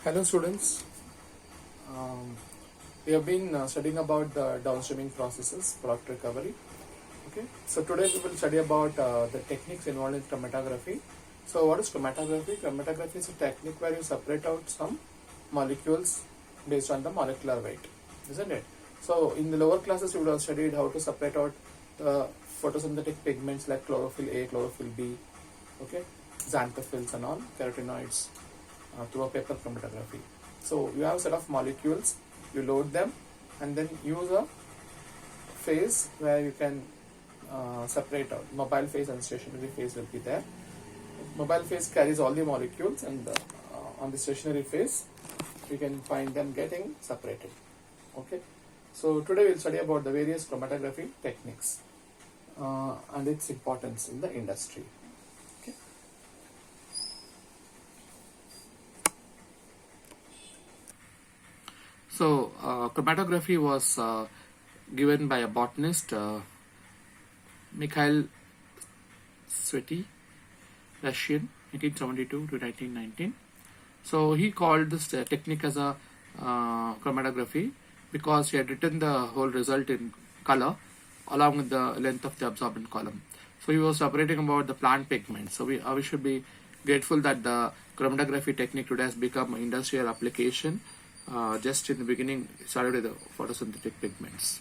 Hello students, um, we have been studying about the downstreaming processes, product recovery. Okay, so today we will study about the techniques involved in chromatography. So what is chromatography? Chromatography is a technique where you separate out some molecules based on the molecular weight, isn't it? So in the lower classes you would have studied how to separate out the photosynthetic pigments like chlorophyll A, chlorophyll B, okay, xanthophylls and all, carotenoids, through a paper chromatography. So you have a set of molecules, you load them and then use a phase where you can separate out. Mobile phase and stationary phase will be there. Mobile phase carries all the molecules, and on the stationary phase you can find them getting separated. Okay, so today we'll study about the various chromatography techniques and its importance in the industry. Okay. So chromatography was given by a botanist, Mikhail Svetty, Russian, 1872 to 1919. So he called this technique as a chromatography because he had written the whole result in color along with the length of the absorbent column. So he was operating about the plant pigments. So we should be grateful that the chromatography technique today has become an industrial application. Just in the beginning, it started with the photosynthetic pigments.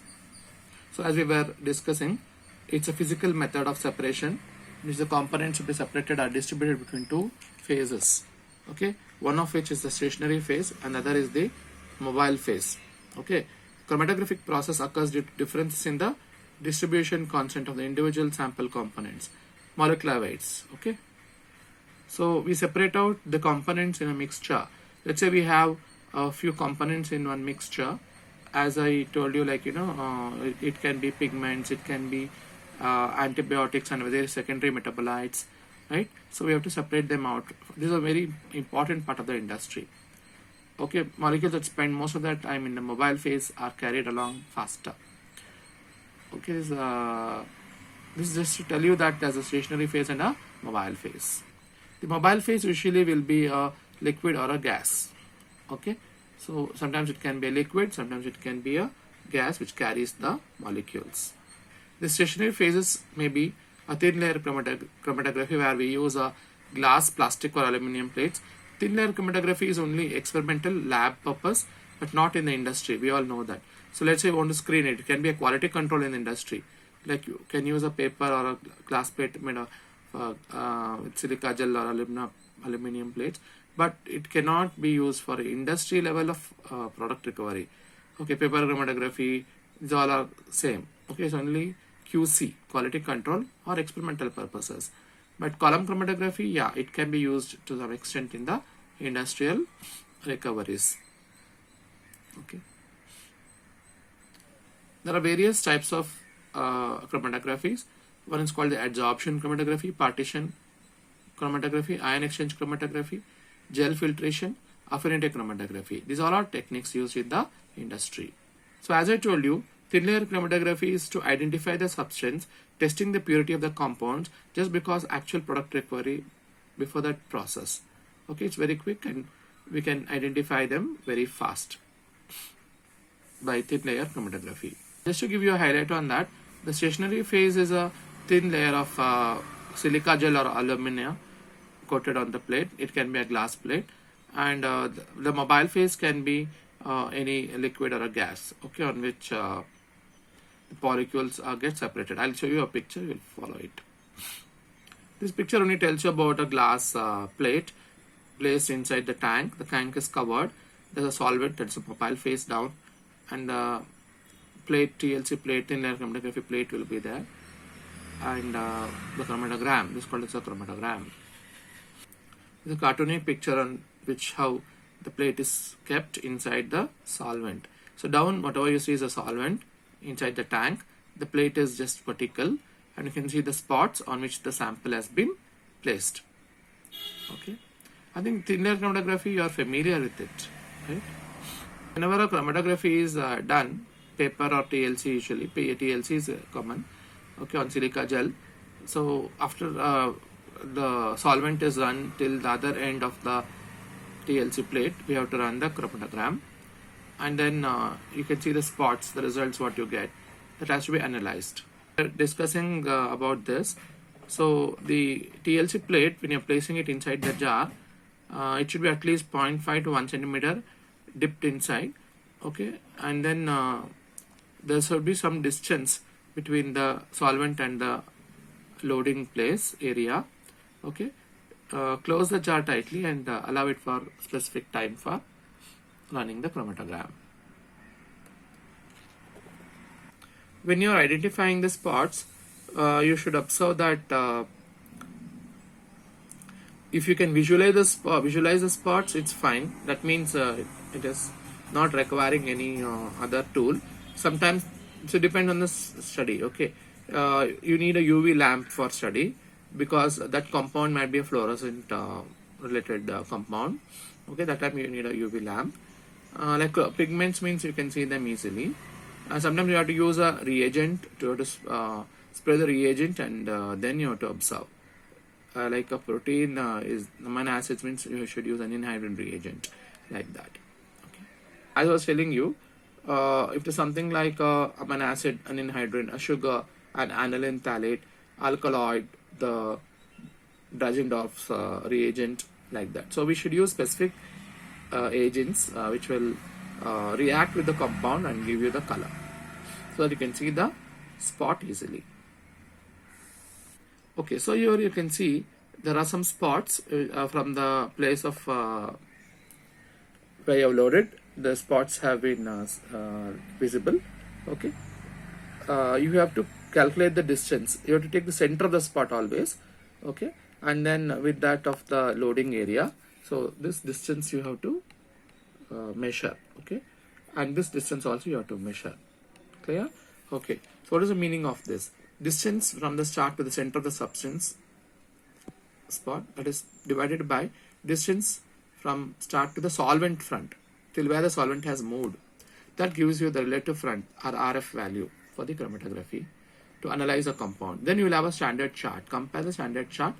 So as we were discussing, it's a physical method of separation, which the components to be separated are distributed between two phases. Okay, one of which is the stationary phase, and other is the mobile phase. Okay, chromatographic process occurs due to differences in the distribution constant of the individual sample components, molecular weights. Okay, so we separate out the components in a mixture. Let's say we have a few components in one mixture. As I told you, like it can be pigments, it can be antibiotics and various secondary metabolites, right? So we have to separate them out. This is a very important part of the industry. Okay, molecules that spend most of their time in the mobile phase are carried along faster. Okay, this is just to tell you that there's a stationary phase and a mobile phase. The mobile phase usually will be a liquid or a gas. Okay, so sometimes it can be a liquid, sometimes it can be a gas which carries the molecules. The stationary phases may be a thin layer chromatography where we use a glass, plastic or aluminum plates. Thin layer chromatography is only experimental lab purpose, but not in the industry. We all know that. So let's say you want to screen it. It can be a quality control in the industry. Like you can use a paper or a glass plate made of with silica gel or aluminum plates, but it cannot be used for industry level of product recovery. Okay, paper chromatography, these all are same. Okay, it's only QC, quality control, or experimental purposes. But column chromatography, yeah, it can be used to some extent in the industrial recoveries. Okay, there are various types of chromatographies. One is called the adsorption chromatography, partition chromatography, ion exchange chromatography, gel filtration, affinity chromatography. These all are techniques used in the industry. So as I told you, thin layer chromatography is to identify the substance, testing the purity of the compounds just because actual product recovery before that process. Okay, it's very quick and we can identify them very fast by thin layer chromatography. Just to give you a highlight on that, the stationary phase is a thin layer of silica gel or alumina coated on the plate. It can be a glass plate, and the mobile phase can be any liquid or a gas, okay, on which the molecules get separated. I'll show you a picture, you'll follow it. This picture only tells you about a glass plate placed inside the tank. The tank is covered. There's a solvent, that's a mobile phase down, and the plate, TLC plate, thin layer chromatography plate will be there, and the chromatogram, this is called as a chromatogram. This is a cartoony picture on which how the plate is kept inside the solvent. So down, whatever you see is a solvent inside the tank. The plate is just vertical, and you can see the spots on which the sample has been placed. Okay, I think thin layer chromatography, you are familiar with it, right? Whenever a chromatography is done, paper or TLC, usually TLC is common, okay, on silica gel. So after the solvent is run till the other end of the TLC plate, we have to run the chromatogram, and then you can see the spots, the results what you get. That has to be analyzed. We're discussing about this. So the TLC plate, when you're placing it inside the jar, it should be at least 0.5 to 1 centimeter dipped inside. Okay, and then there should be some distance between the solvent and the loading place area. Okay, close the jar tightly and allow it for specific time for running the chromatogram. When you are identifying the spots, you should observe that if you can visualize the spots, it's fine. That means it is not requiring any other tool. Sometimes it depends on the study. Okay, you need a UV lamp for study because that compound might be a fluorescent related compound. Okay, that time you need a UV lamp. Like pigments means you can see them easily. Sometimes you have to use a reagent to spray the reagent, and then you have to observe. Like a protein is amino acids means you should use an anhydride reagent, like that. Okay. As I was telling you, if there's something like amino acid, an anhydride, a sugar, an aniline phthalate, alkaloid, the Dragendorf's reagent, like that. So we should use specific agents which will react with the compound and give you the color, so that you can see the spot easily. Okay, so here you can see there are some spots from the place of where you have loaded. The spots have been visible. Okay, you have to calculate the distance. You have to take the center of the spot always. Okay, and then with that of the loading area. So this distance you have to measure. Okay, and this distance also you have to measure. Clear? Okay, so what is the meaning of this? Distance from the start to the center of the substance spot, that is divided by distance from start to the solvent front till where the solvent has moved. That gives you the relative front or RF value for the chromatography to analyze a compound. Then you will have a standard chart. Compare the standard chart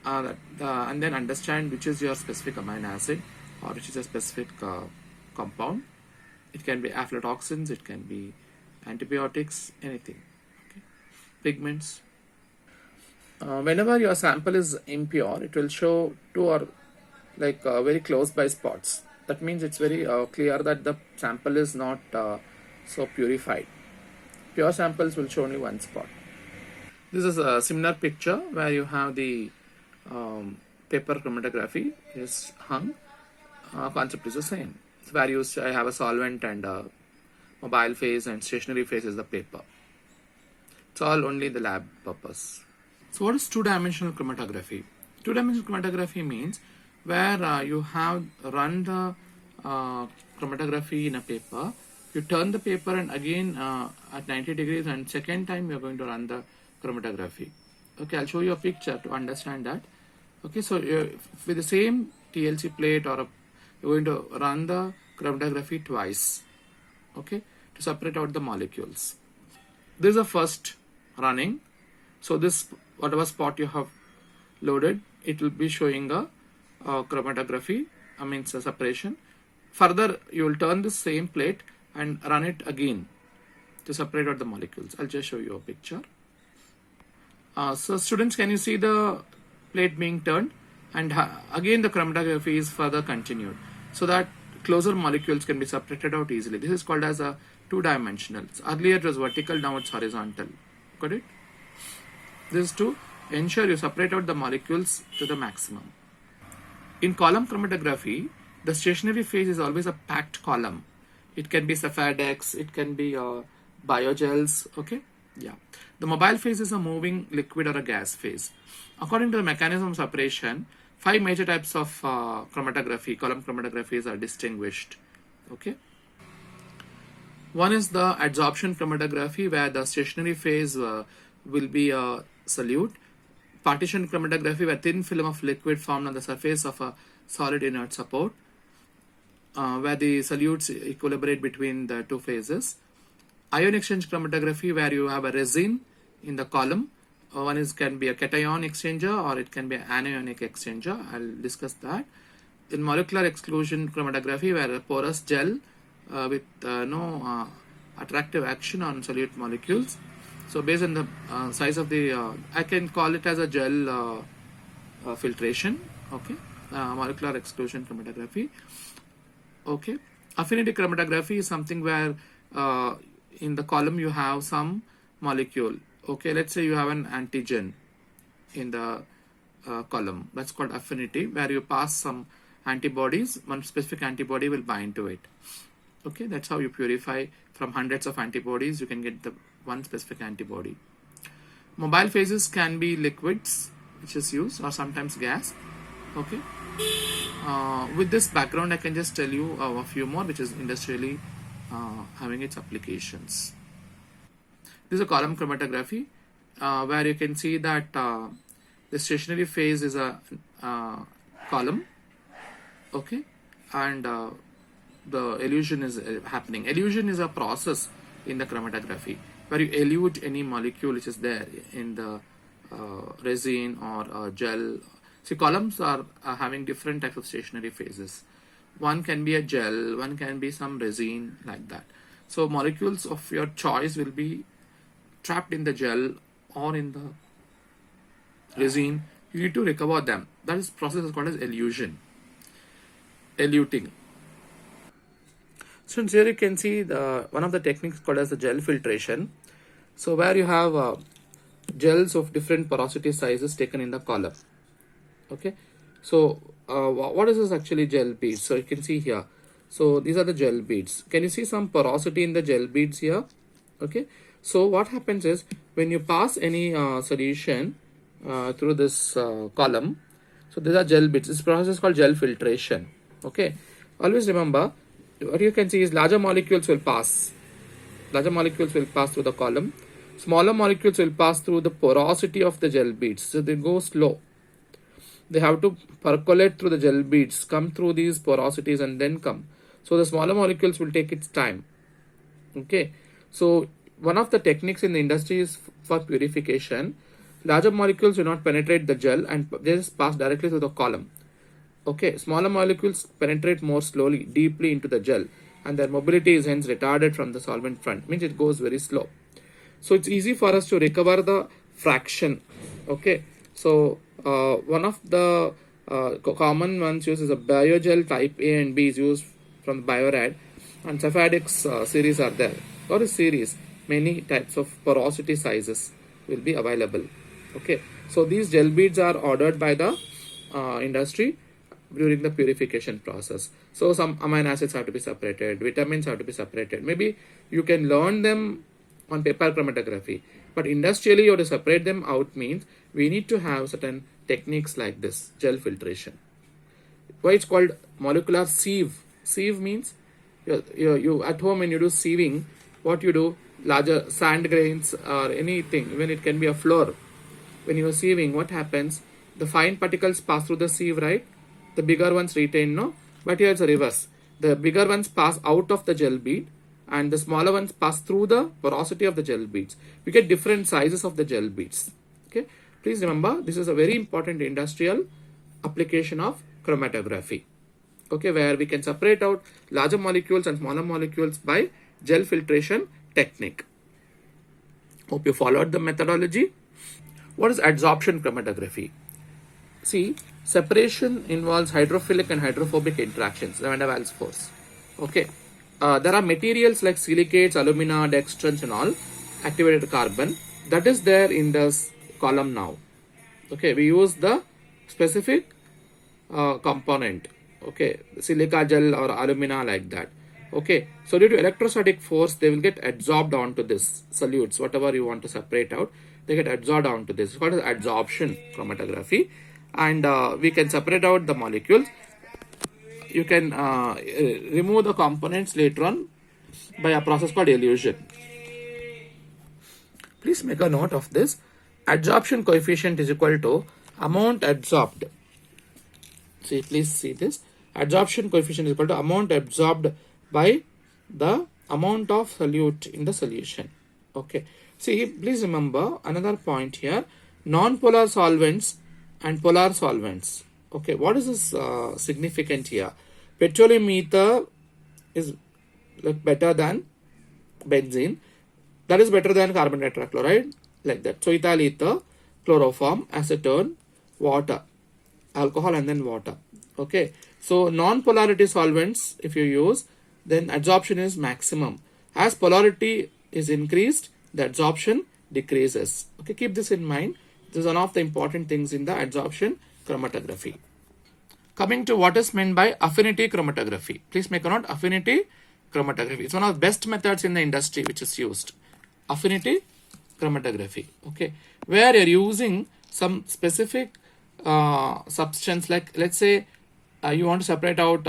and then understand which is your specific amino acid or which is a specific compound. It can be aflatoxins, it can be antibiotics, anything. Pigments. Whenever your sample is impure, it will show two or like very close by spots. That means it's very clear that the sample is not so purified. Pure samples will show only one spot. This is a similar picture where you have the paper chromatography is hung. Concept is the same. It's where you have a solvent and mobile phase, and stationary phase is the paper. It's all only the lab purpose. So what is two-dimensional chromatography? Two-dimensional chromatography means where you have run the chromatography in a paper, you turn the paper and again at 90 degrees, and second time you are going to run the chromatography. Okay, I'll show you a picture to understand that. Okay, so with the same TLC plate you're going to run the chromatography twice. Okay, to separate out the molecules. This is the first running. So this, whatever spot you have loaded, it will be showing a chromatography, a separation. Further, you will turn the same plate and run it again to separate out the molecules. I'll just show you a picture. So students, can you see the plate being turned? And again the chromatography is further continued, so that closer molecules can be separated out easily. This is called as a two-dimensional. Earlier it was vertical, now it's horizontal. Got it? This is to ensure you separate out the molecules to the maximum. In column chromatography, the stationary phase is always a packed column. It can be Cephadex, it can be biogels. Okay, yeah. The mobile phase is a moving liquid or a gas phase. According to the mechanism of separation, 5 major types of chromatography, column chromatographies are distinguished. Okay. One is the adsorption chromatography, where the stationary phase will be a solute. Partition chromatography, where thin film of liquid formed on the surface of a solid inert support, where the solutes equilibrate between the two phases. Ion exchange chromatography, where you have a resin in the column. Can be a cation exchanger or it can be an anionic exchanger. I'll discuss that. in molecular exclusion chromatography, where a porous gel with no attractive action on solute molecules. So based on the size of the, I can call it as a gel filtration. Okay, molecular exclusion chromatography. Okay, affinity chromatography is something where in the column you have some molecule. Okay, let's say you have an antigen in the column. That's called affinity, where you pass some antibodies. One specific antibody will bind to it. Okay, that's how you purify from hundreds of antibodies. You can get the one specific antibody. Mobile phases can be liquids, which is used, or sometimes gas. Okay. With this background, I can just tell you a few more, which is industrially having its applications. This is a column chromatography, where you can see that the stationary phase is a column. Okay, and the elution is happening. Elution is a process in the chromatography where you elute any molecule which is there in the resin or gel. See, columns are having different types of stationary phases. One can be a gel, one can be some resin, like that. So molecules of your choice will be trapped in the gel or in the resin. You need to recover them. That is process is called as elution. Eluting. So here you can see the one of the techniques called as the gel filtration. So where you have gels of different porosity sizes taken in the column. Okay, so what is this actually gel beads? So you can see here. So these are the gel beads. Can you see some porosity in the gel beads here? Okay, so what happens is when you pass any solution through this column, so these are gel beads. This process is called gel filtration. Okay, always remember what you can see is larger molecules will pass. Larger molecules will pass through the column. Smaller molecules will pass through the porosity of the gel beads. So they go slow. They have to percolate through the gel beads, come through these porosities and then come. So the smaller molecules will take its time. Okay. So one of the techniques in the industry is for purification. Larger molecules do not penetrate the gel and they just pass directly through the column. Okay. Smaller molecules penetrate more slowly, deeply into the gel, and their mobility is hence retarded from the solvent front. Means it goes very slow. So it's easy for us to recover the fraction. Okay. So one of the common ones used is a biogel type A and B is used from Biorad, and Cephadix series are there. Or a series, many types of porosity sizes will be available. Okay, so these gel beads are ordered by the industry during the purification process. So some amino acids have to be separated, vitamins have to be separated. Maybe you can learn them on paper chromatography, but industrially you have to separate them out. Means we need to have certain techniques like this gel filtration. Why it's called molecular sieve? Sieve means you at home when you do sieving, what you do, larger sand grains or anything, even it can be a floor. When you are sieving, what happens? The fine particles pass through the sieve, right? The bigger ones retain, no? But here it's a reverse. The bigger ones pass out of the gel bead and the smaller ones pass through the porosity of the gel beads. We get different sizes of the gel beads. Okay, please remember this is a very important industrial application of chromatography. Okay, where we can separate out larger molecules and smaller molecules by gel filtration technique. Hope you followed the methodology. What is adsorption chromatography? See, separation involves hydrophilic and hydrophobic interactions, the Van der Waals force. Okay. There are materials like silicates, alumina, dextrans and all, activated carbon, that is there in this column now. Okay, we use the specific component. Okay, silica gel or alumina, like that. Okay, so due to electrostatic force, they will get adsorbed onto this solutes, whatever you want to separate out, they get adsorbed onto this. It's called as adsorption chromatography, and we can separate out the molecules. You can remove the components later on by a process called elution. Please make a note of this. Adsorption coefficient is equal to amount adsorbed. See, please see this. Adsorption coefficient is equal to amount absorbed by the amount of solute in the solution. Okay. See, please remember another point here. Non-polar solvents and polar solvents. Okay, what is this significant here? Petroleum ether is like better than benzene. That is better than carbon tetrachloride, like that. So ethyl ether, chloroform, acetone, water, alcohol, and then water. Okay, so non-polarity solvents, if you use, then adsorption is maximum. As polarity is increased, the adsorption decreases. Okay, keep this in mind. This is one of the important things in the adsorption chromatography. Coming to what is meant by affinity chromatography. Please make a note, affinity chromatography. It's one of the best methods in the industry which is used. Affinity chromatography. Okay, where you're using some specific substance, like let's say you want to separate out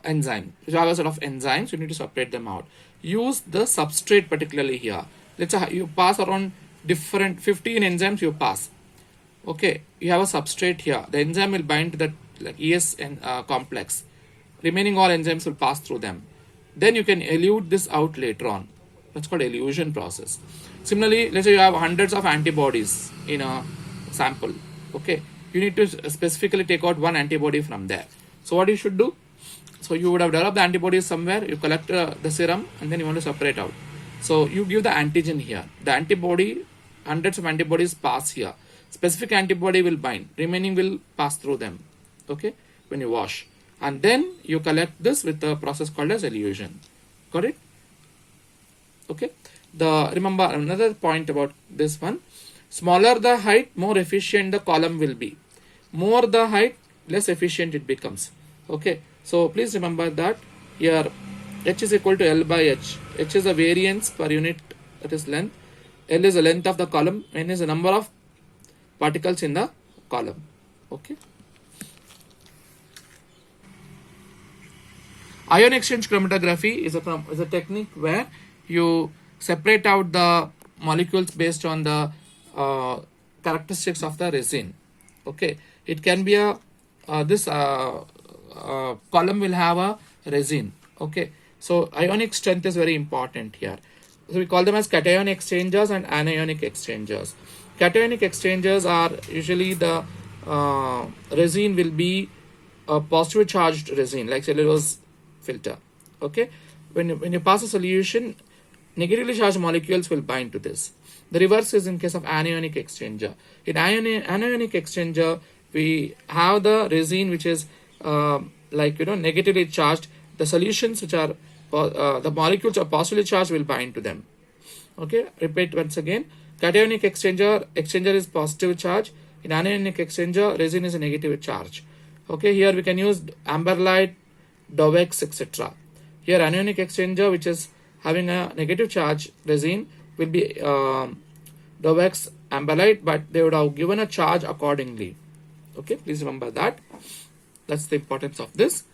enzyme. You have a set of enzymes, you need to separate them out. Use the substrate particularly here. Let's say you pass around different 15 enzymes you pass. Okay, you have a substrate here. The enzyme will bind to that like ES and complex. Remaining all enzymes will pass through them. Then you can elute this out later on. That's called elution process. Similarly, let's say you have hundreds of antibodies in a sample. Okay, you need to specifically take out one antibody from there. So what you should do? So you would have developed the antibodies somewhere. You collect the serum and then you want to separate out. So you give the antigen here. The antibody, hundreds of antibodies pass here. Specific antibody will bind. Remaining will pass through them. Okay, when you wash. And then you collect this with a process called as elution. Got it? Okay. Remember another point about this one. Smaller the height, more efficient the column will be. More the height, less efficient it becomes. Okay. So please remember that here H is equal to L by H. H is the variance per unit, that is length. L is the length of the column. N is the number of particles in the column. Okay. Ion exchange chromatography is a technique where you separate out the molecules based on the characteristics of the resin. Okay, it can be this column will have a resin. Okay, so ionic strength is very important here. So we call them as cation exchangers and anionic exchangers. Cationic exchangers are usually the resin will be a positively charged resin, like cellulose filter. Okay, when you pass a solution, negatively charged molecules will bind to this. The reverse is in case of anionic exchanger. In anionic exchanger, we have the resin which is negatively charged. The solutions which are the molecules are positively charged will bind to them. Okay, repeat once again. Cationic exchanger is positive charge. In anionic exchanger, resin is a negative charge. Okay, here we can use amberlite, Dovex, etc. Here anionic exchanger, which is having a negative charge resin, will be Dovex, amberlite, but they would have given a charge accordingly. Okay, please remember that. That's the importance of this.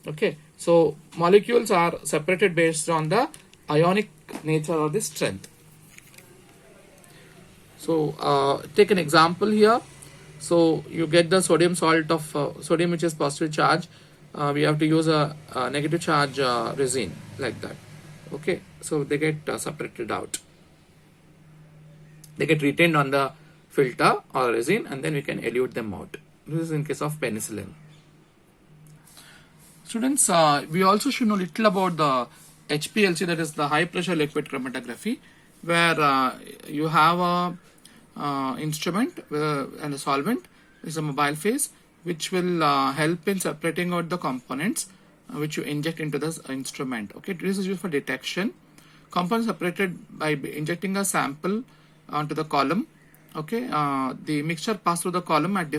Okay, so molecules are separated based on the ionic nature or the strength. So take an example here. So you get the sodium salt of sodium which is positive charge. We have to use a negative charge resin like that. Okay, so they get separated out. They get retained on the filter or resin, and then we can elute them out. This is in case of penicillin. Students, we also should know little about the HPLC, that is the high pressure liquid chromatography, where you have a instrument and a solvent is a mobile phase, which will help in separating out the components which you inject into this instrument. Okay, this is used for detection. Components separated by injecting a sample onto the column. Okay, the mixture pass through the column at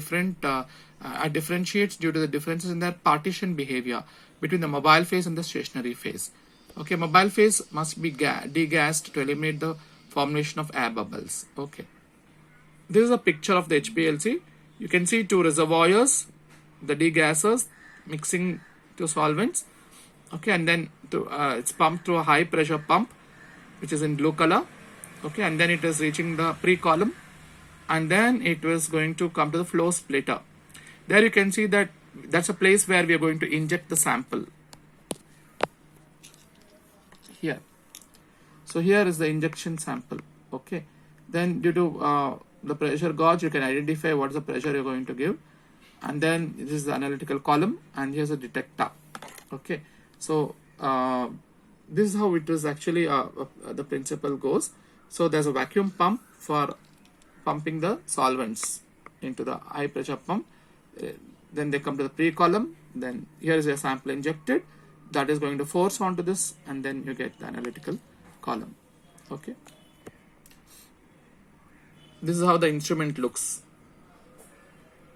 differentiates due to the differences in their partition behavior between the mobile phase and the stationary phase. Okay, mobile phase must be degassed to eliminate the formation of air bubbles. Okay, this is a picture of the HPLC. You can see two reservoirs, the degassers mixing two solvents. Okay, and then it's pumped through a high pressure pump, which is in blue color. Okay, and then it is reaching the pre-column, and then it was going to come to the flow splitter. There you can see that that's a place where we are going to inject the sample. Here. So here is the injection sample. Okay. Then due to the pressure gauge, you can identify what is the pressure you're going to give. and then this is the analytical column, and here's a detector. Okay, so this is how it is actually the principle goes. So there's a vacuum pump for pumping the solvents into the high pressure pump. Then they come to the pre-column. Then here is a sample injected that is going to force onto this, and then you get the analytical column. Okay, this is how the instrument looks.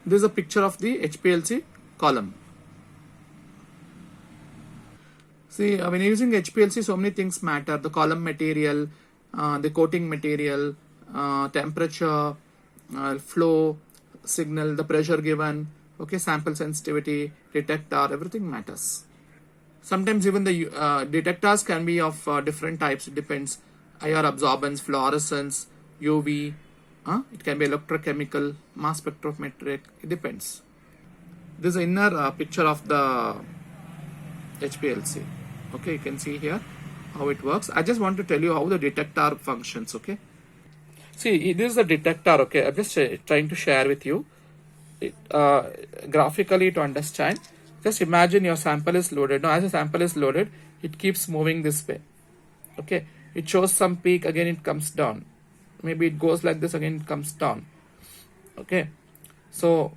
This is a picture of the HPLC column. See, when using HPLC, so many things matter: the column material, the coating material, temperature, flow, signal, the pressure given, okay, sample sensitivity, detector, everything matters. Sometimes even the detectors can be of different types. It depends: IR absorbance, fluorescence, UV. It can be electrochemical, mass spectrometric. It depends. This is the inner picture of the HPLC. Okay, you can see here how it works. I just want to tell you how the detector functions. Okay, see, this is the detector. Okay, I'm just trying to share with you it, graphically to understand. Just imagine your sample is loaded. Now, as the sample is loaded, it keeps moving this way. Okay, it shows some peak, again it comes down. Maybe it goes like this, again it comes down. Okay, so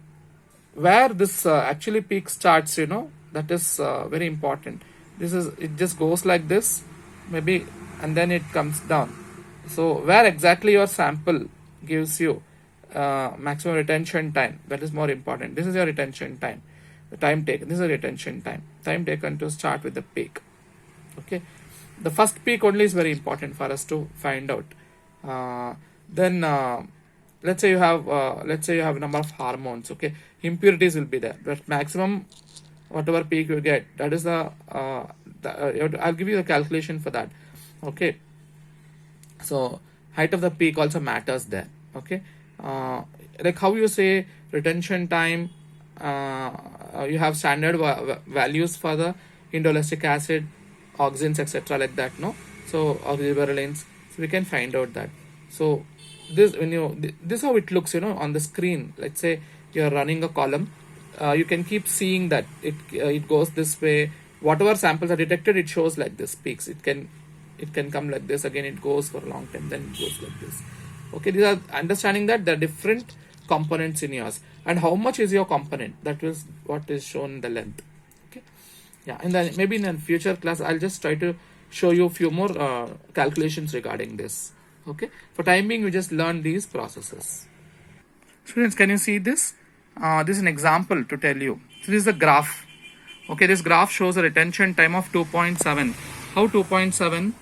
where this actually peak starts, that is very important. It just goes like this, maybe, and then it comes down. So where exactly your sample gives you maximum retention time, that is more important. This is your retention time, the time taken. This is a retention time taken to start with the peak. Okay, the first peak only is very important for us to find out. Then let's say you have number of hormones. Okay, impurities will be there, but maximum whatever peak you get, that is I'll give you the calculation for that. Okay, so height of the peak also matters there. Okay, like how you say retention time, you have standard values for the indolestic acid, oxins, etc., like that, no? So oxyberylines, so we can find out that. So this is how it looks, on the screen. Let's say you're running a column, you can keep seeing that it goes this way. Whatever samples are detected, it shows like this peaks. It can come like this, again it goes for a long time, then it goes like this. Okay, these are understanding that there are different components in yours, and how much is your component, that is what is shown in the length. Okay, yeah, and then maybe in a future class I'll just try to show you a few more calculations regarding this. Okay, for time being we just learn these processes. Students, can you see this? This is an example to tell you. So this is a graph. Okay, this graph shows a retention time of 2.7. How 2.7?